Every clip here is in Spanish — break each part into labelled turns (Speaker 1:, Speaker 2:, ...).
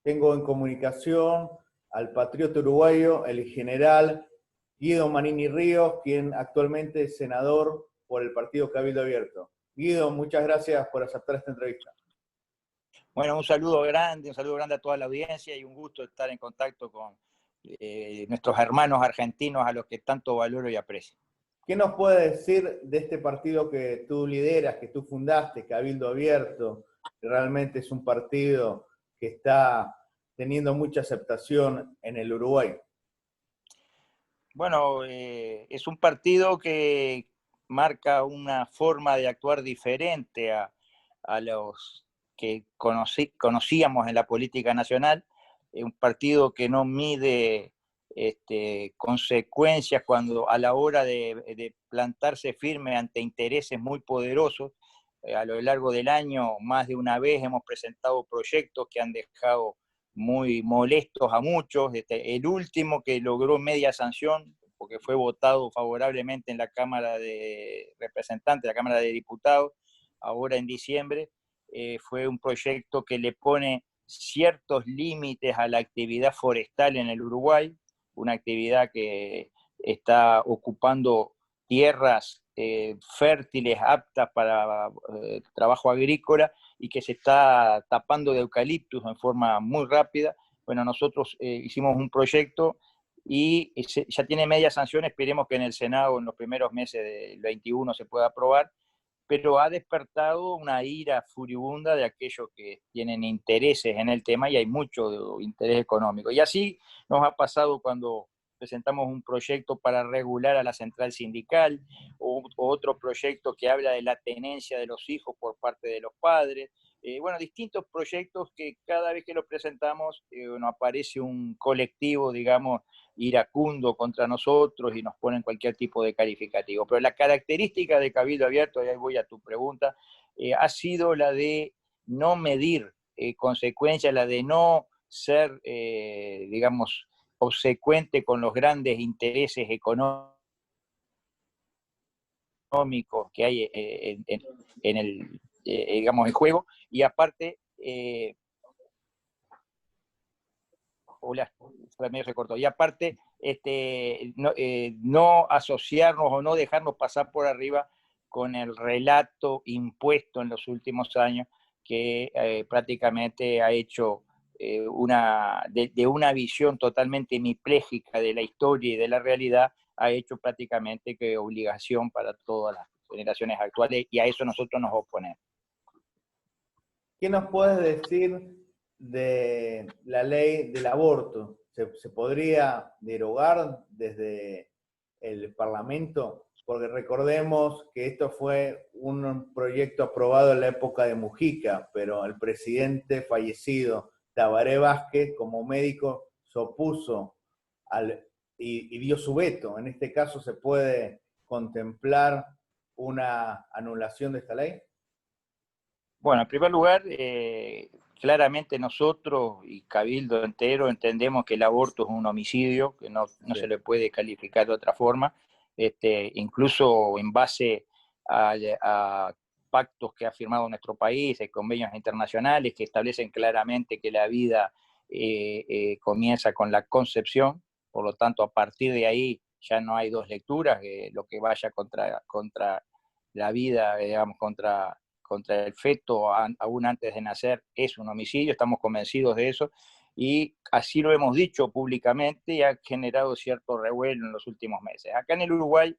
Speaker 1: Tengo en comunicación al patriota uruguayo, el general Guido Manini Ríos, quien actualmente es senador por el partido Cabildo Abierto. Guido, muchas gracias por aceptar esta entrevista.
Speaker 2: Bueno, un saludo grande a toda la audiencia y un gusto estar en contacto con nuestros hermanos argentinos a los que tanto valoro y aprecio.
Speaker 1: ¿Qué nos puede decir de este partido que tú lideras, que tú fundaste, Cabildo Abierto? Que realmente es un partido que está teniendo mucha aceptación en el Uruguay.
Speaker 2: Bueno, es un partido que marca una forma de actuar diferente a los que conocíamos en la política nacional, un partido que no mide consecuencias cuando a la hora de plantarse firme ante intereses muy poderosos. A lo largo del año, más de una vez hemos presentado proyectos que han dejado muy molestos a muchos. El último que logró media sanción, porque fue votado favorablemente en la Cámara de Representantes, la Cámara de Diputados, ahora en diciembre, fue un proyecto que le pone ciertos límites a la actividad forestal en el Uruguay, una actividad que está ocupando tierras fértiles, aptas para trabajo agrícola, y que se está tapando de eucaliptus en forma muy rápida. Bueno, nosotros hicimos un proyecto y ya tiene media sanción, esperemos que en el Senado en los primeros meses del 21 se pueda aprobar, pero ha despertado una ira furibunda de aquellos que tienen intereses en el tema, y hay mucho interés económico. Y así nos ha pasado cuando presentamos un proyecto para regular a la central sindical, o otro proyecto que habla de la tenencia de los hijos por parte de los padres. Bueno, distintos proyectos que cada vez que los presentamos, bueno, aparece un colectivo, digamos, iracundo contra nosotros y nos ponen cualquier tipo de calificativo. Pero la característica de Cabildo Abierto, y ahí voy a tu pregunta, ha sido la de no medir consecuencias, la de no ser, digamos, obsecuente con los grandes intereses económicos que hay en el, digamos, en juego, y aparte, hola, medio se cortó, y aparte, no asociarnos o no dejarnos pasar por arriba con el relato impuesto en los últimos años, que prácticamente ha hecho de una visión totalmente hemipléjica de la historia y de la realidad, ha hecho prácticamente que obligación para todas las generaciones actuales, y a eso nosotros nos oponemos.
Speaker 1: ¿Qué nos puedes decir de la ley del aborto? ¿Se podría derogar desde el Parlamento? Porque recordemos que esto fue un proyecto aprobado en la época de Mujica, pero el presidente fallecido, Tabaré Vázquez, como médico, se opuso y dio su veto. En este caso, ¿se puede contemplar una anulación de esta ley?
Speaker 2: Bueno, en primer lugar, claramente nosotros y Cabildo entero entendemos que el aborto es un homicidio, que no se le puede calificar de otra forma, incluso en base a pactos que ha firmado nuestro país, convenios internacionales que establecen claramente que la vida comienza con la concepción. Por lo tanto, a partir de ahí ya no hay dos lecturas, lo que vaya contra la vida, digamos, contra el feto aún antes de nacer es un homicidio, estamos convencidos de eso, y así lo hemos dicho públicamente, y ha generado cierto revuelo en los últimos meses. Acá en el Uruguay,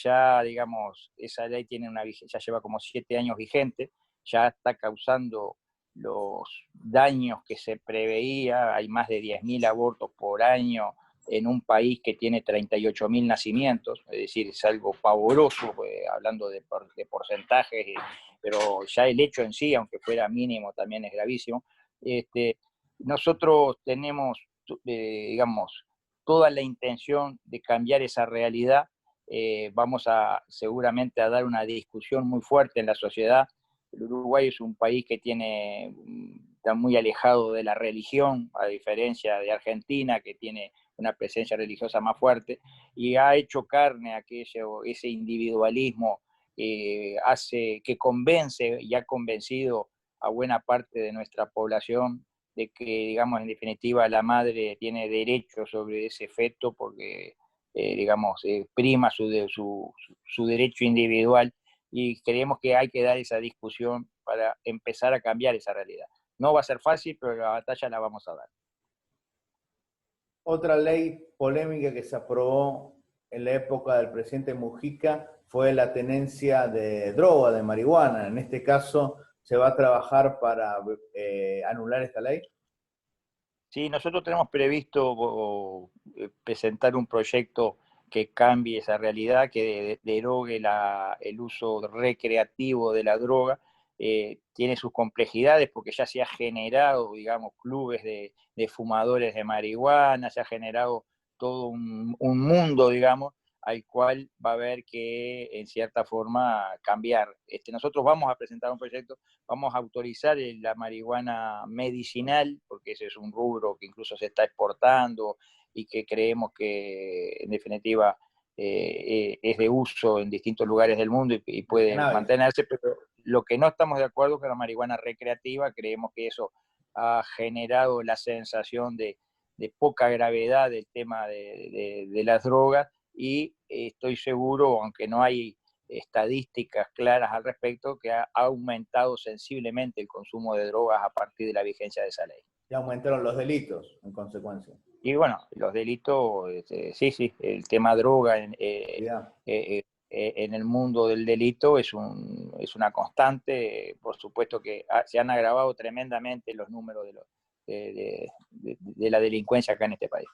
Speaker 2: ya, digamos, esa ley tiene ya lleva como 7 años vigente, ya está causando los daños que se preveía. Hay más de 10.000 abortos por año en un país que tiene 38.000 nacimientos, es decir, es algo pavoroso, hablando de porcentajes, pero ya el hecho en sí, aunque fuera mínimo, también es gravísimo. Nosotros tenemos, digamos, toda la intención de cambiar esa realidad. Vamos seguramente a dar una discusión muy fuerte en la sociedad. El Uruguay es un país que está muy alejado de la religión, a diferencia de Argentina, que tiene una presencia religiosa más fuerte, y ha hecho carne ese individualismo que convence y ha convencido a buena parte de nuestra población de que, digamos, en definitiva, la madre tiene derecho sobre ese feto porque, digamos, prima su derecho individual, y creemos que hay que dar esa discusión para empezar a cambiar esa realidad. No va a ser fácil, pero la batalla la vamos a dar.
Speaker 1: Otra ley polémica que se aprobó en la época del presidente Mujica fue la tenencia de droga, de marihuana. En este caso, ¿se va a trabajar para anular esta ley?
Speaker 2: Sí, nosotros tenemos previsto presentar un proyecto que cambie esa realidad, que derogue el uso recreativo de la droga. Tiene sus complejidades porque ya se ha generado, digamos, clubes de fumadores de marihuana, se ha generado todo un mundo, digamos, al cual va a haber que, en cierta forma, cambiar. Nosotros vamos a presentar un proyecto, vamos a autorizar la marihuana medicinal, porque ese es un rubro que incluso se está exportando y que creemos que, en definitiva, es de uso en distintos lugares del mundo y puede mantenerse, pero lo que no estamos de acuerdo es con la marihuana recreativa. Creemos que eso ha generado la sensación de poca gravedad del tema de las drogas, y estoy seguro, aunque no hay estadísticas claras al respecto, que ha aumentado sensiblemente el consumo de drogas a partir de la vigencia de esa ley.
Speaker 1: Y aumentaron los delitos en consecuencia.
Speaker 2: Y bueno, los delitos, sí, el tema droga en el mundo del delito es una constante. Por supuesto que se han agravado tremendamente los números de la delincuencia acá en este país.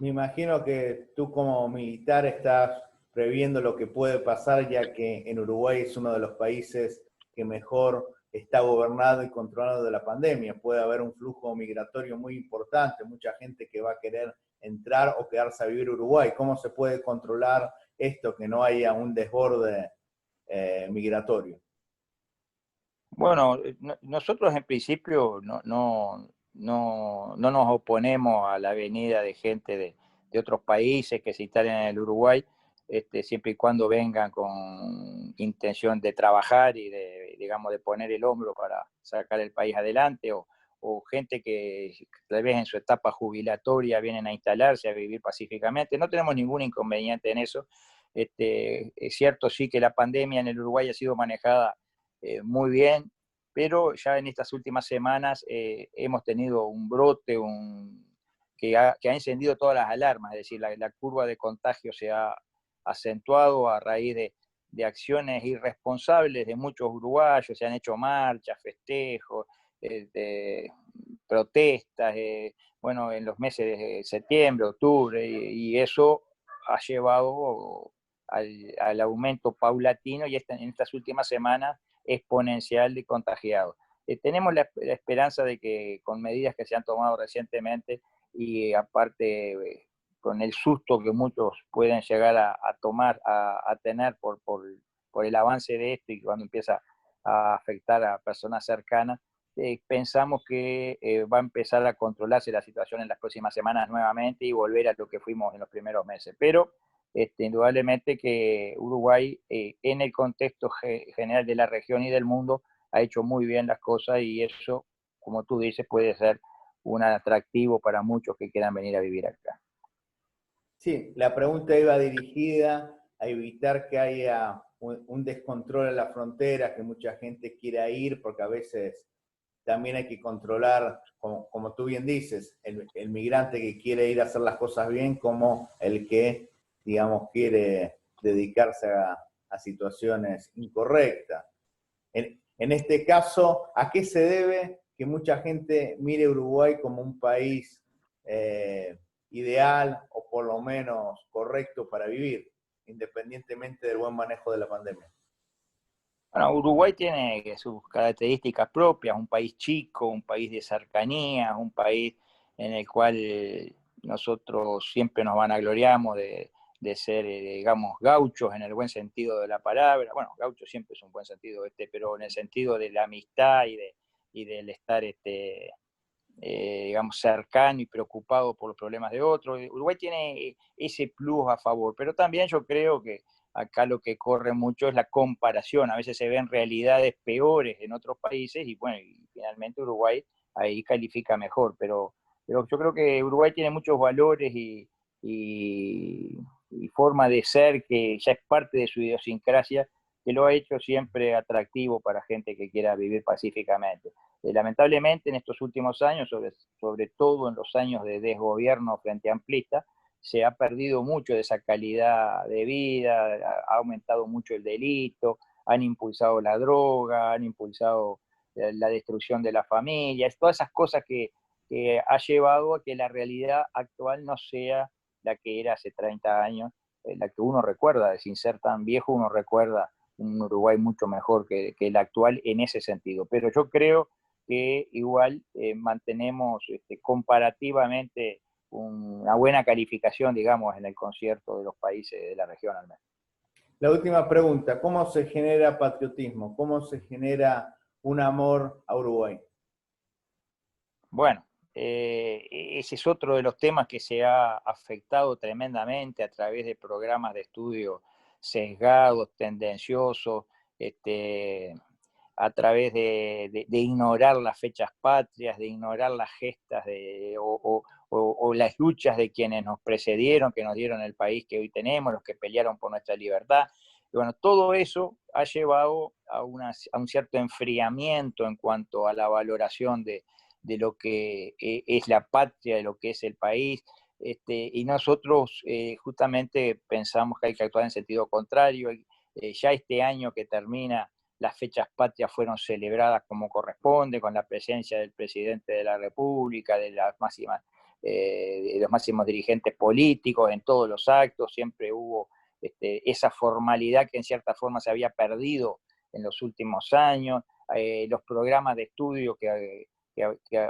Speaker 1: Me imagino que tú como militar estás previendo lo que puede pasar, ya que en Uruguay es uno de los países que mejor está gobernado y controlado de la pandemia. Puede haber un flujo migratorio muy importante, mucha gente que va a querer entrar o quedarse a vivir en Uruguay. ¿Cómo se puede controlar esto, que no haya un desborde migratorio?
Speaker 2: Bueno, nosotros en principio no nos oponemos a la venida de gente de otros países que se instalen en el Uruguay, siempre y cuando vengan con intención de trabajar y digamos, de poner el hombro para sacar el país adelante, o gente que tal vez en su etapa jubilatoria vienen a instalarse, a vivir pacíficamente. No tenemos ningún inconveniente en eso. Es cierto, sí, que la pandemia en el Uruguay ha sido manejada muy bien, pero ya en estas últimas semanas hemos tenido un brote que ha encendido todas las alarmas. Es decir, la curva de contagio se ha acentuado a raíz de acciones irresponsables de muchos uruguayos. Se han hecho marchas, festejos, protestas, bueno, en los meses de septiembre, octubre, y eso ha llevado al aumento paulatino, y en estas últimas semanas exponencial de contagiados. Tenemos la esperanza de que, con medidas que se han tomado recientemente, y aparte con el susto que muchos pueden llegar a tener por el avance de esto, y cuando empieza a afectar a personas cercanas, pensamos que va a empezar a controlarse la situación en las próximas semanas nuevamente y volver a lo que fuimos en los primeros meses. Pero indudablemente que Uruguay, en el contexto general de la región y del mundo, ha hecho muy bien las cosas, y eso, como tú dices, puede ser un atractivo para muchos que quieran venir a vivir acá.
Speaker 1: Sí, la pregunta iba dirigida a evitar que haya un descontrol en la frontera, que mucha gente quiera ir, porque a veces también hay que controlar, como tú bien dices, el migrante que quiere ir a hacer las cosas bien, como el que, digamos, quiere dedicarse a situaciones incorrectas. En este caso, ¿a qué se debe que mucha gente mire Uruguay como un país ideal o por lo menos correcto para vivir, independientemente del buen manejo de la pandemia?
Speaker 2: Bueno, Uruguay tiene sus características propias, un país chico, un país de cercanía, un país en el cual nosotros siempre nos vanagloriamos de ser, digamos, gauchos en el buen sentido de la palabra. Bueno, gaucho siempre es un buen sentido, pero en el sentido de la amistad y del estar, digamos, cercano y preocupado por los problemas de otros. Uruguay tiene ese plus a favor, pero también yo creo que acá lo que corre mucho es la comparación, a veces se ven realidades peores en otros países y bueno, y finalmente Uruguay ahí califica mejor, pero yo creo que Uruguay tiene muchos valores y forma de ser que ya es parte de su idiosincrasia, que lo ha hecho siempre atractivo para gente que quiera vivir pacíficamente. Lamentablemente en estos últimos años, sobre todo en los años de desgobierno frente a amplista, se ha perdido mucho de esa calidad de vida, ha aumentado mucho el delito, han impulsado la droga, han impulsado la destrucción de las familias, todas esas cosas que ha llevado a que la realidad actual no sea la que era hace 30 años, la que uno recuerda, sin ser tan viejo, uno recuerda un Uruguay mucho mejor que el actual en ese sentido. Pero yo creo que igual mantenemos comparativamente una buena calificación, digamos, en el concierto de los países de la región al menos.
Speaker 1: La última pregunta, ¿cómo se genera patriotismo? ¿Cómo se genera un amor a Uruguay?
Speaker 2: Bueno, ese es otro de los temas que se ha afectado tremendamente a través de programas de estudio sesgados, tendenciosos, a través de ignorar las fechas patrias, de ignorar las gestas o las luchas de quienes nos precedieron, que nos dieron el país que hoy tenemos, los que pelearon por nuestra libertad. Y bueno, todo eso ha llevado a un cierto enfriamiento en cuanto a la valoración de lo que es la patria, de lo que es el país, y nosotros justamente pensamos que hay que actuar en sentido contrario. Ya este año que termina, las fechas patrias fueron celebradas como corresponde, con la presencia del presidente de la República, de los máximos dirigentes políticos en todos los actos. Siempre hubo esa formalidad que en cierta forma se había perdido en los últimos años. Los programas de estudio que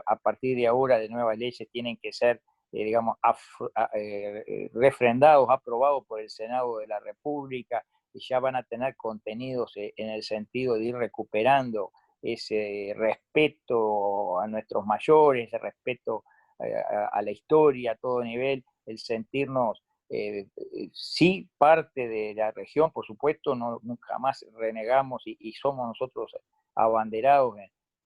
Speaker 2: a partir de ahora de nuevas leyes tienen que ser, digamos, refrendados, aprobados por el Senado de la República, y ya van a tener contenidos en el sentido de ir recuperando ese respeto a nuestros mayores, ese respeto a la historia a todo nivel, el sentirnos sí parte de la región, por supuesto, no, jamás renegamos y somos nosotros abanderados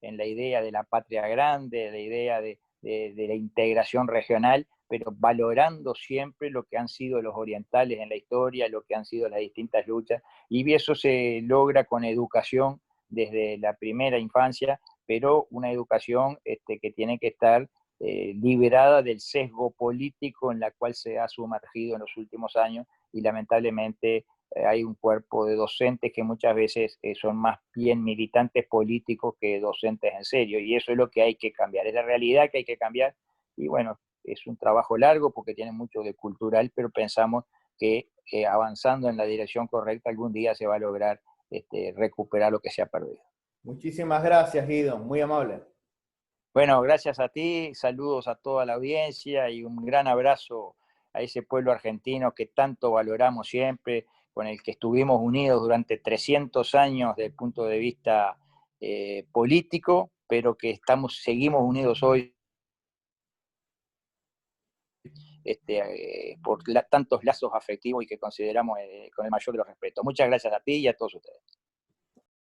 Speaker 2: en la idea de la patria grande, la idea de la integración regional, pero valorando siempre lo que han sido los orientales en la historia, lo que han sido las distintas luchas, y eso se logra con educación desde la primera infancia, pero una educación que tiene que estar liberada del sesgo político en la cual se ha sumergido en los últimos años, y lamentablemente hay un cuerpo de docentes que muchas veces son más bien militantes políticos que docentes en serio, y eso es lo que hay que cambiar, es la realidad que hay que cambiar, y bueno, es un trabajo largo porque tiene mucho de cultural, pero pensamos que avanzando en la dirección correcta algún día se va a lograr recuperar lo que se ha perdido.
Speaker 1: Muchísimas gracias, Guido, muy amable.
Speaker 2: Bueno, gracias a ti, saludos a toda la audiencia y un gran abrazo a ese pueblo argentino que tanto valoramos siempre, con el que estuvimos unidos durante 300 años desde el punto de vista político, pero que seguimos unidos hoy por tantos lazos afectivos y que consideramos con el mayor de los respetos. Muchas gracias a ti y a todos ustedes.